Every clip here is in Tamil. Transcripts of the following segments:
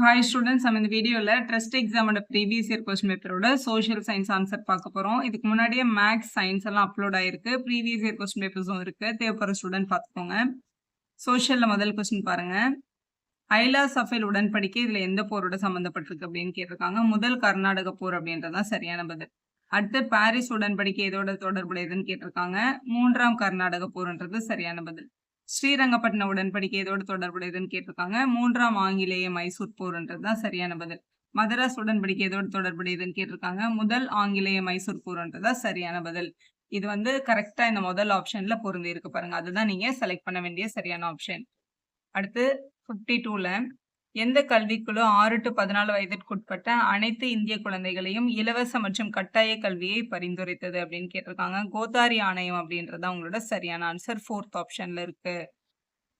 ஹாய் ஸ்டூடெண்ட்ஸ், நம்ம இந்த வீடியோவில் ட்ரஸ்ட் எக்ஸாமோட ப்ரீவியஸ் இயர் கொஸ்டின் பேப்பரோட சோஷியல் சயின்ஸ் ஆன்சர் பார்க்க போகிறோம். இதுக்கு முன்னாடியே மேக்ஸ் சயின்ஸ் எல்லாம் அப்லோட் ஆயிருக்கு. ப்ரீவியஸ் இயர் கொஸ்டின் பேப்பர்ஸும் இருக்குது. தேவைப்படுற ஸ்டூடெண்ட் பார்த்துக்கோங்க. சோஷியலில் முதல் கொஸ்டின் பாருங்கள். ஐலா சஃபேல் உடன்படிக்கை இதில் எந்த போரோட சம்மந்தப்பட்டிருக்கு அப்படின்னு கேட்டிருக்காங்க. முதல் கர்நாடக போர் அப்படின்றதான் சரியான பதில். அடுத்து பாரிஸ் உடன்படிக்கை எதோட தொடர்புடையதுன்னு கேட்டிருக்காங்க. மூன்றாம் கர்நாடக போர்ன்றது சரியான பதில். ஸ்ரீரங்கப்பட்டின உடன்படிக்கை எதோடு தொடர்புடையதுன்னு கேட்டிருக்காங்க. மூன்றாம் ஆங்கிலேய மைசூர் போர்ன்றதுதான் சரியான பதில். மதராஸ் உடன்படிக்கை எதோடு தொடர்புடையதுன்னு கேட்டிருக்காங்க. முதல் ஆங்கிலேய மைசூர் போர்ன்றதுதான் சரியான பதில். இது வந்து கரெக்டா இந்த முதல் ஆப்ஷன்ல பொருந்தி இருக்கு பாருங்க. அதுதான் நீங்க செலக்ட் பண்ண வேண்டிய சரியான ஆப்ஷன். அடுத்து 52ல எந்த கல்விக்குழு 6 to 14 வயதிற்குட்பட்ட அனைத்து இந்திய குழந்தைகளையும் இலவச மற்றும் கட்டாய கல்வியை பரிந்துரைத்தது அப்படின்னு கேட்டிருக்காங்க. கோத்தாரி ஆணையம் அப்படின்றது அவங்களோட சரியான ஆன்சர். 4th ஆப்ஷன்ல இருக்கு.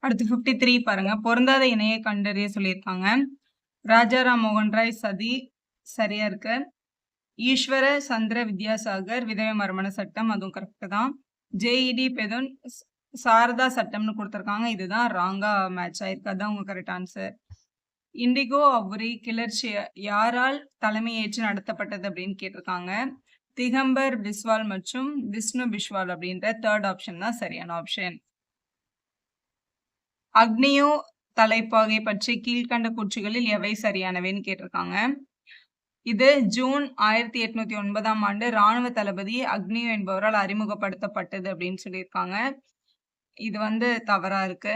அடுத்து 53 பாருங்க. பொருந்தாத இணையை கண்டறிய சொல்லியிருக்காங்க. ராஜாராம் மோகன் ராய் சதி சரியா இருக்கு. ஈஸ்வர சந்திர வித்யாசாகர் விதவை மறுமண சட்டம், அதுவும் கரெக்ட் தான். ஜேஇடி பெதுன் சாரதா சட்டம்னு கொடுத்துருக்காங்க. இதுதான் ராங்கா மேட்ச் ஆயிருக்கு. அதுதான் உங்க கரெக்ட் ஆன்சர். இண்டிகோ அவ்ரி கிளர்ச்சி யாரால் தலைமையேற்று நடத்தப்பட்டது அப்படின்னு கேட்டிருக்காங்க. திகம்பர் பிஸ்வால் மற்றும் விஷ்ணு பிஸ்வால் அப்படின்ற 3rd ஆப்ஷன் தான் சரியான ஆப்ஷன். அக்னியோ தலைப்பாகை பற்றி கீழ்கண்ட கூற்றுகளில் எவை சரியானவைன்னு கேட்டிருக்காங்க. இது ஜூன் 1809ஆம் ஆண்டு ராணுவ தளபதி அக்னியோ என்பவரால் அறிமுகப்படுத்தப்பட்டது அப்படின்னு சொல்லியிருக்காங்க. இது வந்து தவறா இருக்கு.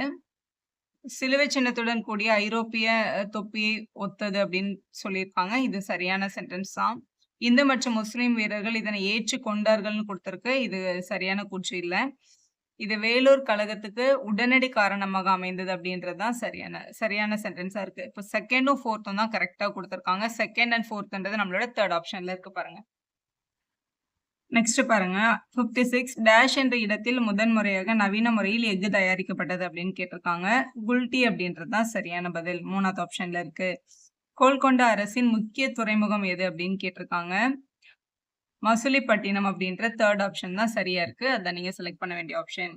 சிலுவை சின்னத்துடன் கூடிய ஐரோப்பிய தொப்பியை ஒத்தது அப்படின்னு சொல்லியிருக்காங்க. இது சரியான சென்டென்ஸ் தான். இந்து மற்றும் முஸ்லிம் வீரர்கள் இதனை ஏற்று கொண்டார்கள்னு கொடுத்திருக்கு. இது சரியான கூற்று இல்லை. இது வேலூர் கழகத்துக்கு உடனடி காரணமாக அமைந்தது அப்படின்றது தான் சரியான சென்டென்ஸா இருக்கு. இப்போ 2ம் 4ம் தான் கரெக்டா கொடுத்திருக்காங்க. 2nd and 4th நம்மளோட 3rd ஆப்ஷன்ல இருக்கு பாருங்க. நெக்ஸ்ட் பாருங்க. 56 டேஷ் என்ற இடத்தில் முதன்முறையாக நவீன முறையில் எஃகு தயாரிக்கப்பட்டது அப்படின்னு கேட்டிருக்காங்க. குல்டி அப்படின்றது தான் சரியான பதில். 3th ஆப்ஷன்ல இருக்கு. கோல்கொண்டா அரசின் முக்கிய துறைமுகம் எது அப்படின்னு கேட்டிருக்காங்க. மசுலிப்பட்டினம் அப்படின்ற 3rd ஆப்ஷன் தான் சரியா இருக்கு. அதான் நீங்க செலக்ட் பண்ண வேண்டிய ஆப்ஷன்.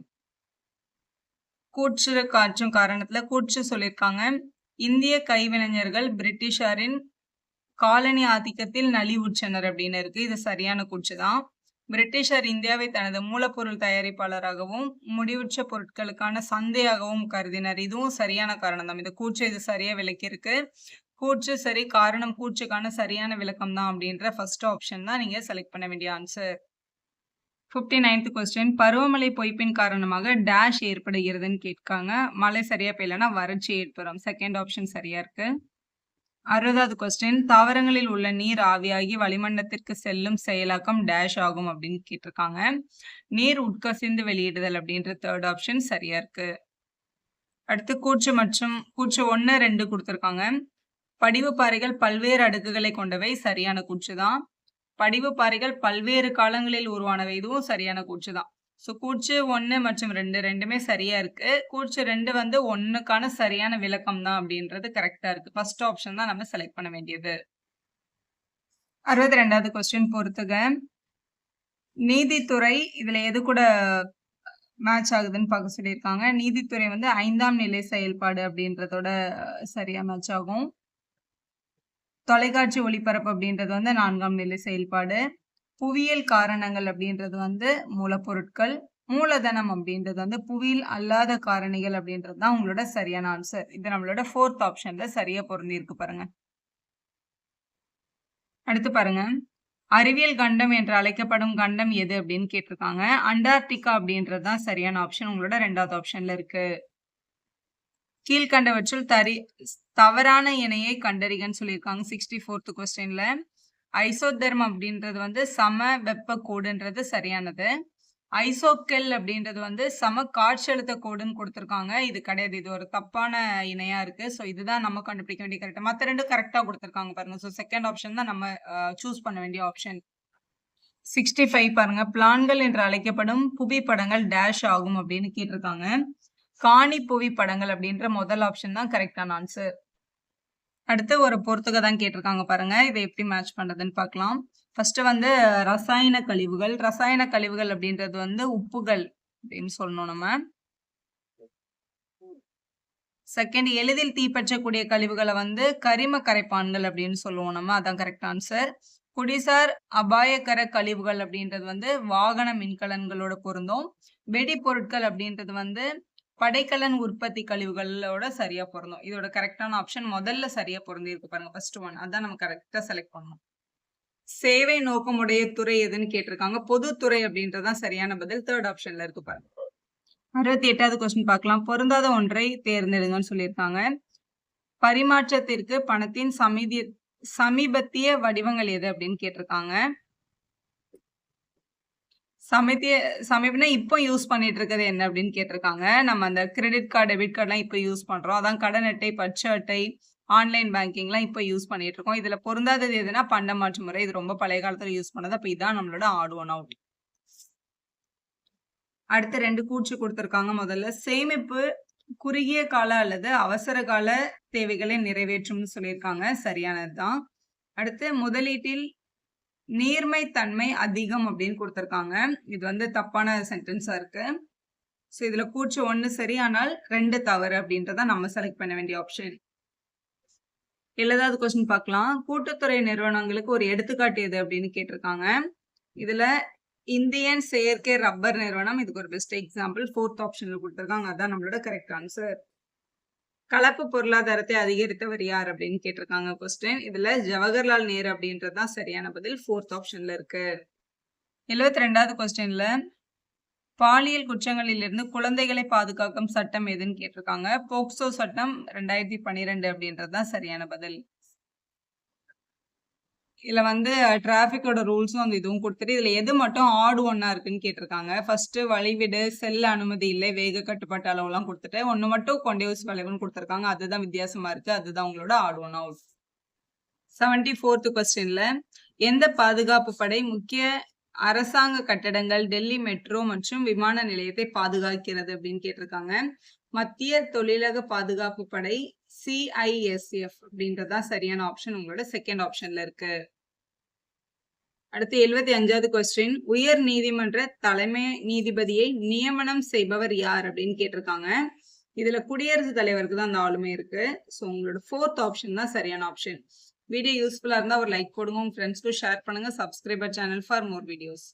கூற்று காற்றும் காரணத்துல கூற்று சொல்லியிருக்காங்க. இந்திய கைவினைஞர்கள் பிரிட்டிஷாரின் காலனி ஆதிக்கத்தில் நலிவுற்றனர் அப்படின்னு இருக்கு. இது சரியான கூற்று தான். பிரிட்டிஷார் இந்தியாவை தனது மூலப்பொருள் தயாரிப்பாளராகவும் முடிவுற்ற பொருட்களுக்கான சந்தையாகவும் கருதினர். இதுவும் சரியான காரணம் தான். இந்த கூற்று இது சரியா விளக்கி இருக்கு. கூற்று சரி, காரணம் கூற்றுக்கான சரியான விளக்கம் தான் அப்படின்ற 1st ஆப்ஷன் தான் நீங்க செலக்ட் பண்ண வேண்டிய ஆன்சர். 59th question. பருவமழை பொய்ப்பின் காரணமாக டேஷ் ஏற்படுகிறதுன்னு கேட்காங்க. மழை சரியா பெய்யலன்னா வறட்சி ஏற்படும். 2nd ஆப்ஷன் சரியா இருக்கு. 60வது கொஸ்டின். தாவரங்களில் உள்ள நீர் ஆவியாகி வளிமண்டலத்திற்கு செல்லும் செயலாக்கம் டேஷ் ஆகும் அப்படின்னு கேட்டிருக்காங்க. நீர் உட்கசிந்து வெளியிடுதல் அப்படின்ற 3rd ஆப்ஷன் சரியா இருக்கு. அடுத்து கூற்று 1, 2 கொடுத்திருக்காங்க. படிவு பாறைகள் பல்வேறு அடுக்குகளை கொண்டவை சரியான கூற்று தான். படிவு பாறைகள் பல்வேறு காலங்களில் உருவானவை, இதுவும் சரியான கூற்று தான். ஸோ கூற்று 1 மற்றும் 2 ரெண்டுமே சரியா இருக்கு. கூற்று 2 வந்து 1க்கான சரியான விளக்கம் தான் அப்படின்றது கரெக்டா இருக்கு. 1st ஆப்ஷன் தான் நம்ம செலக்ட் பண்ண வேண்டியது. 62வது கொஸ்டின் பொறுத்துக. நீதித்துறை இதுல எது கூட மேட்ச் ஆகுதுன்னு பார்க்க சொல்லியிருக்காங்க. நீதித்துறை வந்து 5ஆம் நிலை செயல்பாடு அப்படின்றதோட சரியா மேட்ச் ஆகும். தொலைக்காட்சி ஒளிபரப்பு அப்படின்றது வந்து 4ஆம் நிலை செயல்பாடு. புவியியல் காரணங்கள் அப்படின்றது வந்து மூலப்பொருட்கள். மூலதனம் அப்படின்றது வந்து புவியியல் அல்லாத காரணிகள் அப்படின்றது தான் உங்களோட சரியான ஆன்சர். இது நம்மளோட 4th ஆப்ஷன்ல சரியா பொருந்தி இருக்கு பாருங்க. அடுத்து பாருங்க. அறிவியல் கண்டம் என்று அழைக்கப்படும் கண்டம் எது அப்படின்னு கேட்டிருக்காங்க. அண்டார்டிகா அப்படின்றது தான் சரியான ஆப்ஷன். உங்களோட 2வது ஆப்ஷன்ல இருக்கு. கீழ்கண்டவற்றுள் தவறான இணையை கண்டறிகன்னு சொல்லியிருக்காங்க. 64th கொஸ்டின்ல. ஐசோதெர்ம் அப்படின்றது வந்து சம வெப்ப கோடுன்றது சரியானது. ஐசோக்கெல் அப்படின்றது வந்து சம காற்றழுத்த கோடுன்னு கொடுத்திருக்காங்க. இது கிடையாது. இது ஒரு தப்பான இணையா இருக்கு. ஸோ இதுதான் நம்ம கண்டுபிடிக்க வேண்டிய கரெக்ட். மற்ற 2 கரெக்டா கொடுத்திருக்காங்க பாருங்க. ஸோ 2nd ஆப்ஷன் தான் நம்ம சூஸ் பண்ண வேண்டிய ஆப்ஷன். 65 பாருங்க. பிளான்கள் என்று அழைக்கப்படும் புவி படங்கள் டேஷ் ஆகும் அப்படின்னு கேட்டிருக்காங்க. காணி புவி படங்கள் அப்படின்ற முதல் ஆப்ஷன் தான் கரெக்டான ஆன்சர். அடுத்து ஒரு பொறுத்துக தான் கேட்டிருக்காங்க பாருங்க. இதை எப்படி மேட்ச் பண்றதுன்னு பார்க்கலாம். ஃபர்ஸ்ட் வந்து ரசாயன கழிவுகள். ரசாயன கழிவுகள் அப்படின்றது வந்து உப்புகள் அப்படின்னு சொல்லணும் நம்ம. செகண்ட் எளிதில் தீப்பற்றக்கூடிய கழிவுகளை வந்து கரிம கரைப்பான்கள் அப்படின்னு சொல்லுவோம் நம்ம. அதான் கரெக்ட் ஆன்சர். குடிசார் அபாயகர கழிவுகள் அப்படின்றது வந்து வாகன மின்கலன்களோட பொருந்தும். வெடிபொருட்கள் அப்படின்றது வந்து படைக்கலன் உற்பத்தி கழிவுகளோட சரியா பொருந்தும். இதோட கரெக்டான ஆப்ஷன் முதல்ல சரியா பொருந்தி இருக்கு பாருங்க. ஃபர்ஸ்ட் ஒன் அதான் நம்ம கரெக்டா செலக்ட் பண்ணணும். சேவை நோக்கமுடைய துறை எதுன்னு கேட்டிருக்காங்க. பொதுத்துறை அப்படின்றதான் சரியான பதில். தேர்ட் ஆப்ஷன்ல இருக்கு பாருங்க. 68வது கொஸ்டின் பார்க்கலாம். பொருந்தாத ஒன்றை தேர்ந்தெடுங்கன்னு சொல்லியிருக்காங்க. பரிமாற்றத்திற்கு பணத்தின் சமீபத்திய வடிவங்கள் எது அப்படின்னு கேட்டிருக்காங்க. சமீபனா இப்போ யூஸ் பண்ணிட்டு இருக்கிறது என்ன அப்படின்னு கேட்டிருக்காங்க. நம்ம அந்த கிரெடிட் கார்டு, டெபிட் கார்டுலாம் இப்போ யூஸ் பண்றோம். அதான் கடன் அட்டை, பற்று அட்டை, ஆன்லைன் பேங்கிங்லாம் இப்போ யூஸ் பண்ணிட்டு இருக்கோம். இதுல பொருந்தாதது எதுனா பண்ட மாற்று முறை. இது ரொம்ப பழைய காலத்துல யூஸ் பண்ணது. அப்ப இதான் நம்மளோட ஆட் ஒன் அவுட். அடுத்த 2 கூற்று கொடுத்திருக்காங்க. முதல்ல சேமிப்பு குறுகிய கால அல்லது அவசர கால தேவைகளை நிறைவேற்றும்னு சொல்லியிருக்காங்க. சரியானதுதான். அடுத்து முதலீட்டில் நீர்மைத்தன்மை அதிகம் அப்படின்னு கொடுத்திருக்காங்க. இது வந்து தப்பான சென்டென்ஸா இருக்கு. ஸோ இதுல கூற்று 1 சரி, ஆனால் 2 தவறு அப்படின்றத நம்ம செலக்ட் பண்ண வேண்டிய ஆப்ஷன். 7வது கொஸ்டின் பார்க்கலாம். கூட்டுத்துறை நிறுவனங்களுக்கு ஒரு எடுத்துக்காட்டு எது அப்படின்னு கேட்டிருக்காங்க. இதுல இந்தியன் செயற்கை ரப்பர் நிறுவனம் இதுக்கு ஒரு பெஸ்ட் எக்ஸாம்பிள். 4th ஆப்ஷன்ல கொடுத்திருக்காங்க. அதான் நம்மளோட கரெக்ட் ஆன்சர். கலப்பு பொருளாதாரத்தை அதிகரித்தவர் யார் அப்படின்னு கேட்டிருக்காங்க கொஸ்டின். இதுல ஜவஹர்லால் நேரு அப்படின்றதுதான் சரியான பதில். 4th ஆப்ஷன்ல இருக்கு. 72வது கொஸ்டின்ல பாலியல் குற்றங்களில் இருந்து குழந்தைகளை பாதுகாக்கும் சட்டம் எதுன்னு கேட்டிருக்காங்க. போக்சோ சட்டம் 2012 அப்படின்றதுதான் சரியான பதில். இதுல வந்து டிராபிக்கோட ரூல்ஸும் அந்த இதுவும் கொடுத்துட்டு இதுல எது மட்டும் ஆட் ஒன்னா இருக்குன்னு கேட்டிருக்காங்க. ஃபர்ஸ்ட் வழிவிடு, செல்ல அனுமதி இல்லை, வேக கட்டுப்பாட்டு அளவுலாம் கொடுத்துட்டு 1 மட்டும் கொண்டேஸ் வளைவுன்னு கொடுத்துருக்காங்க. அதுதான் வித்தியாசமா இருக்கு. அதுதான் உங்களோட ஆட் ஒன் அவுட். 74th கொஸ்டின்ல எந்த பாதுகாப்பு படை முக்கிய அரசாங்க கட்டடங்கள், டெல்லி மெட்ரோ மற்றும் விமான நிலையத்தை பாதுகாக்கிறது அப்படின்னு கேட்டிருக்காங்க. மத்திய தொழிலக பாதுகாப்பு படை CISF அப்படின்றதான் சரியான ஆப்ஷன். உங்களோட செகண்ட் ஆப்ஷன்ல இருக்கு. அடுத்து 75வது கொஸ்டின். உயர் நீதிமன்ற தலைமை நீதிபதியை நியமனம் செய்பவர் யார் அப்படின்னு கேட்டிருக்காங்க. இதுல குடியரசுத் தலைவருக்கு தான் அந்த ஆளுமை இருக்கு. ஸோ உங்களோட 4th ஆப்ஷன் தான் சரியான ஆப்ஷன். வீடியோ யூஸ்ஃபுல்லா இருந்தா ஒரு லைக் போடுங்க, உங்க ஃப்ரெண்ட்ஸ்க்கு ஷேர் பண்ணுங்க. Subscriber channel for more videos.